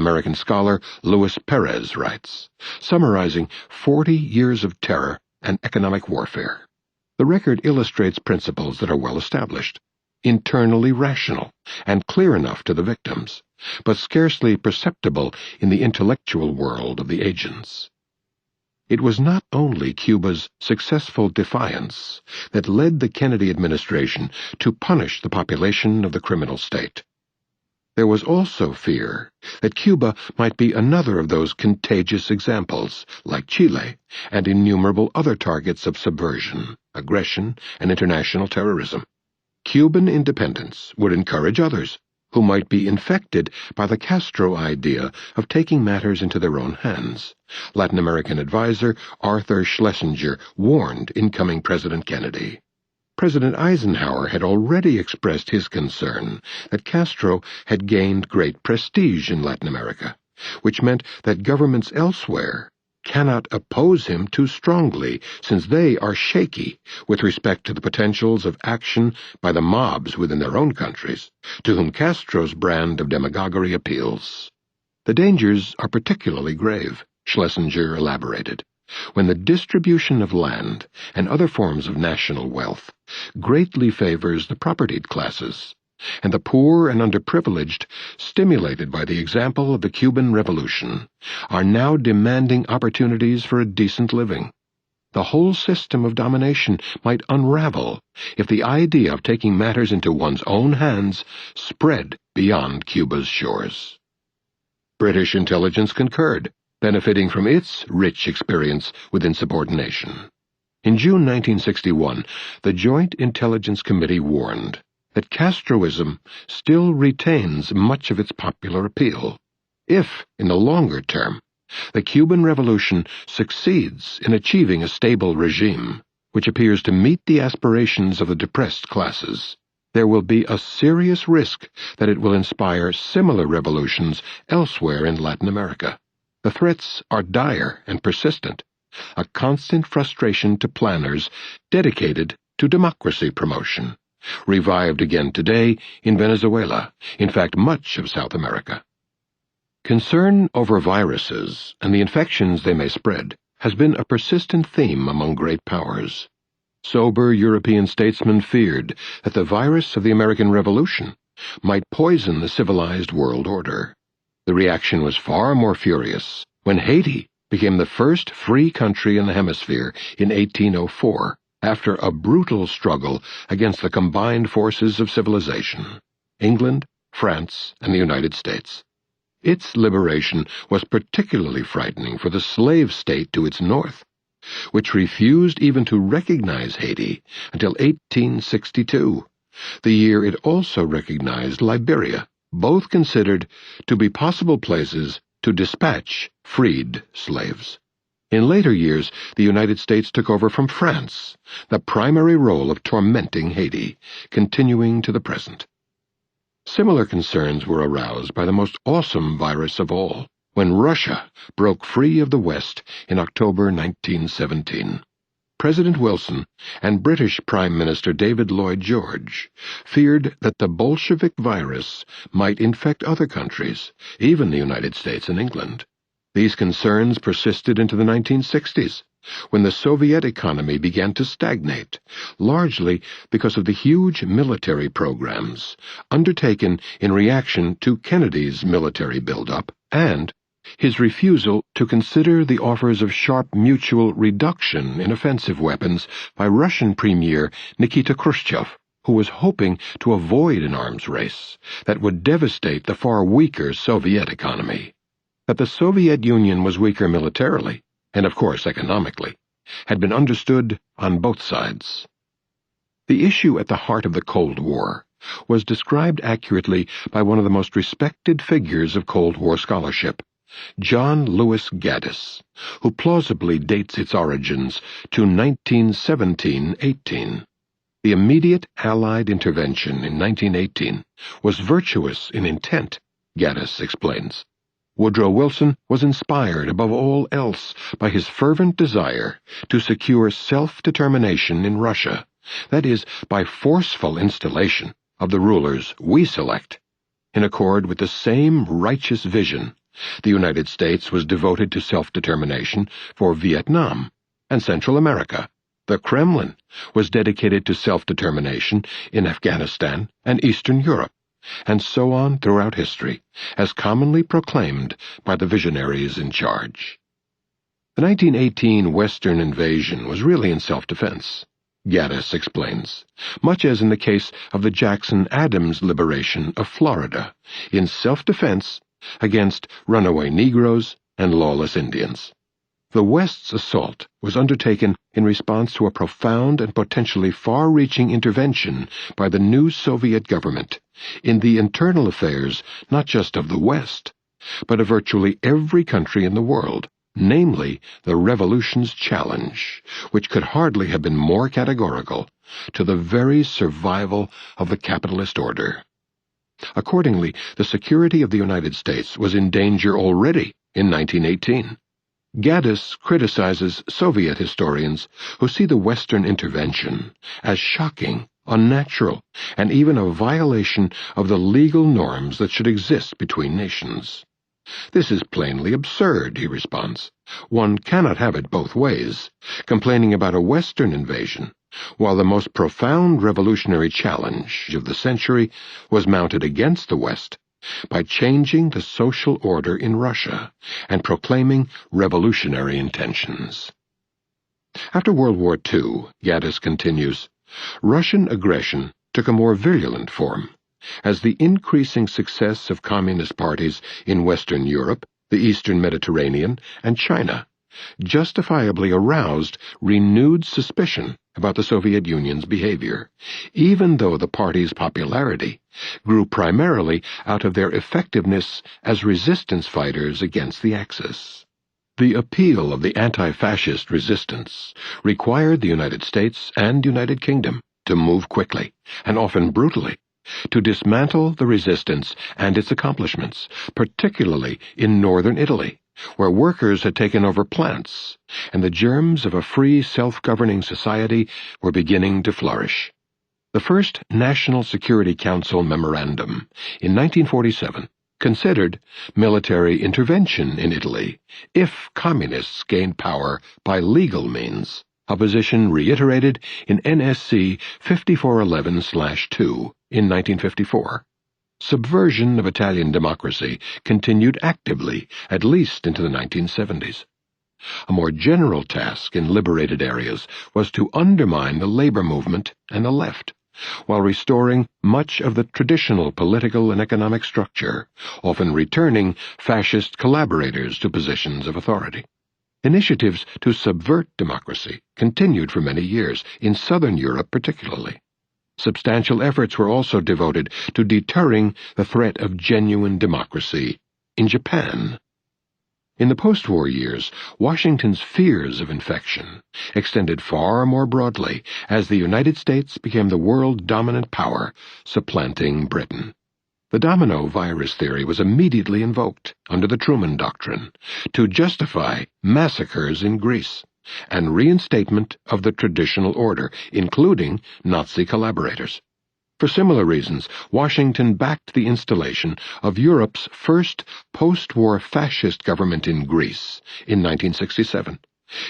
American scholar Luis Perez writes, summarizing 40 years of terror and economic warfare. The record illustrates principles that are well established, internally rational, and clear enough to the victims, but scarcely perceptible in the intellectual world of the agents. It was not only Cuba's successful defiance that led the Kennedy administration to punish the population of the criminal state. There was also fear that Cuba might be another of those contagious examples, like Chile, and innumerable other targets of subversion, aggression, and international terrorism. Cuban independence would encourage others who might be infected by the Castro idea of taking matters into their own hands. Latin American advisor Arthur Schlesinger warned incoming President Kennedy. President Eisenhower had already expressed his concern that Castro had gained great prestige in Latin America, which meant that governments elsewhere cannot oppose him too strongly, since they are shaky with respect to the potentials of action by the mobs within their own countries, to whom Castro's brand of demagoguery appeals. The dangers are particularly grave, Schlesinger elaborated, when the distribution of land and other forms of national wealth greatly favors the propertied classes, and the poor and underprivileged, stimulated by the example of the Cuban Revolution, are now demanding opportunities for a decent living. The whole system of domination might unravel if the idea of taking matters into one's own hands spread beyond Cuba's shores. British intelligence concurred, benefiting from its rich experience with insubordination. In June 1961, the Joint Intelligence Committee warned that Castroism still retains much of its popular appeal. If, in the longer term, the Cuban Revolution succeeds in achieving a stable regime, which appears to meet the aspirations of the depressed classes, there will be a serious risk that it will inspire similar revolutions elsewhere in Latin America. The threats are dire and persistent, a constant frustration to planners dedicated to democracy promotion, revived again today in Venezuela, in fact much of South America. Concern over viruses and the infections they may spread has been a persistent theme among great powers. Sober European statesmen feared that the virus of the American Revolution might poison the civilized world order. The reaction was far more furious when Haiti became the first free country in the hemisphere in 1804, after a brutal struggle against the combined forces of civilization, England, France, and the United States. Its liberation was particularly frightening for the slave state to its north, which refused even to recognize Haiti until 1862, the year it also recognized Liberia, both considered to be possible places to dispatch freed slaves. In later years, the United States took over from France the primary role of tormenting Haiti, continuing to the present. Similar concerns were aroused by the most awesome virus of all, when Russia broke free of the West in October 1917. President Wilson and British Prime Minister David Lloyd George feared that the Bolshevik virus might infect other countries, even the United States and England. These concerns persisted into the 1960s, when the Soviet economy began to stagnate, largely because of the huge military programs undertaken in reaction to Kennedy's military buildup and his refusal to consider the offers of sharp mutual reduction in offensive weapons by Russian Premier Nikita Khrushchev, who was hoping to avoid an arms race that would devastate the far weaker Soviet economy. That the Soviet Union was weaker militarily, and of course economically, had been understood on both sides. The issue at the heart of the Cold War was described accurately by one of the most respected figures of Cold War scholarship, John Lewis Gaddis, who plausibly dates its origins to 1917-18. The immediate Allied intervention in 1918 was virtuous in intent, Gaddis explains. Woodrow Wilson was inspired above all else by his fervent desire to secure self-determination in Russia, that is, by forceful installation of the rulers we select. In accord with the same righteous vision, The United States was devoted to self-determination for Vietnam and Central America. The Kremlin was dedicated to self-determination in Afghanistan and Eastern Europe, and so on throughout history, as commonly proclaimed by the visionaries in charge. The 1918 Western invasion was really in self-defense, Gaddis explains, much as in the case of the Jackson-Adams liberation of Florida, in self-defense against runaway Negroes and lawless Indians. The West's assault was undertaken in response to a profound and potentially far-reaching intervention by the new Soviet government in the internal affairs not just of the West, but of virtually every country in the world, namely the revolution's challenge, which could hardly have been more categorical, to the very survival of the capitalist order. Accordingly, the security of the United States was in danger already in 1918. Gaddis criticizes Soviet historians who see the Western intervention as shocking, unnatural, and even a violation of the legal norms that should exist between nations. This is plainly absurd, he responds. One cannot have it both ways, complaining about a Western invasion, while the most profound revolutionary challenge of the century was mounted against the West by changing the social order in Russia and proclaiming revolutionary intentions. After World War II, Gaddis continues, Russian aggression took a more virulent form, as the increasing success of communist parties in Western Europe, the Eastern Mediterranean, and China justifiably aroused renewed suspicion about the Soviet Union's behavior, even though the party's popularity grew primarily out of their effectiveness as resistance fighters against the Axis. The appeal of the anti-fascist resistance required the United States and United Kingdom to move quickly, and often brutally, to dismantle the resistance and its accomplishments, particularly in northern Italy, where workers had taken over plants, and the germs of a free, self-governing society were beginning to flourish. The first National Security Council memorandum, in 1947, considered military intervention in Italy if communists gained power by legal means, a position reiterated in NSC 5411/2 in 1954. Subversion of Italian democracy continued actively, at least into the 1970s. A more general task in liberated areas was to undermine the labor movement and the left, while restoring much of the traditional political and economic structure, often returning fascist collaborators to positions of authority. Initiatives to subvert democracy continued for many years, in Southern Europe particularly. Substantial efforts were also devoted to deterring the threat of genuine democracy in Japan. In the post-war years, Washington's fears of infection extended far more broadly as the United States became the world-dominant power, supplanting Britain. The domino virus theory was immediately invoked under the Truman Doctrine to justify massacres in Greece and reinstatement of the traditional order, including Nazi collaborators. For similar reasons, Washington backed the installation of Europe's first post-war fascist government in Greece in 1967,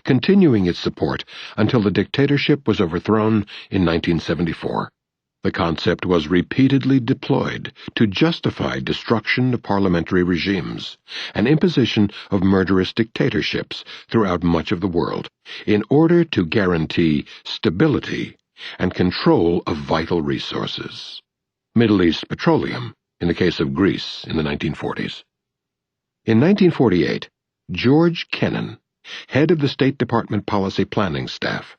continuing its support until the dictatorship was overthrown in 1974. The concept was repeatedly deployed to justify destruction of parliamentary regimes and imposition of murderous dictatorships throughout much of the world, in order to guarantee stability and control of vital resources. Middle East petroleum, in the case of Greece in the 1940s. In 1948, George Kennan, head of the State Department Policy Planning Staff,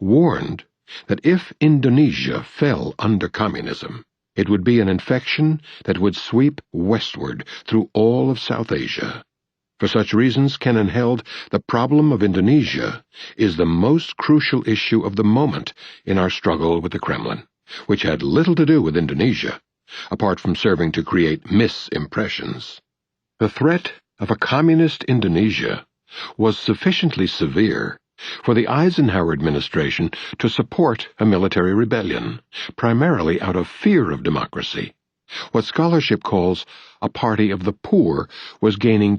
warned that if Indonesia fell under communism, it would be an infection that would sweep westward through all of South Asia. For such reasons, Kennan held the problem of Indonesia is the most crucial issue of the moment in our struggle with the Kremlin, which had little to do with Indonesia, apart from serving to create misimpressions. The threat of a communist Indonesia was sufficiently severe for the Eisenhower administration to support a military rebellion, primarily out of fear of democracy, What scholarship calls a party of the poor was gaining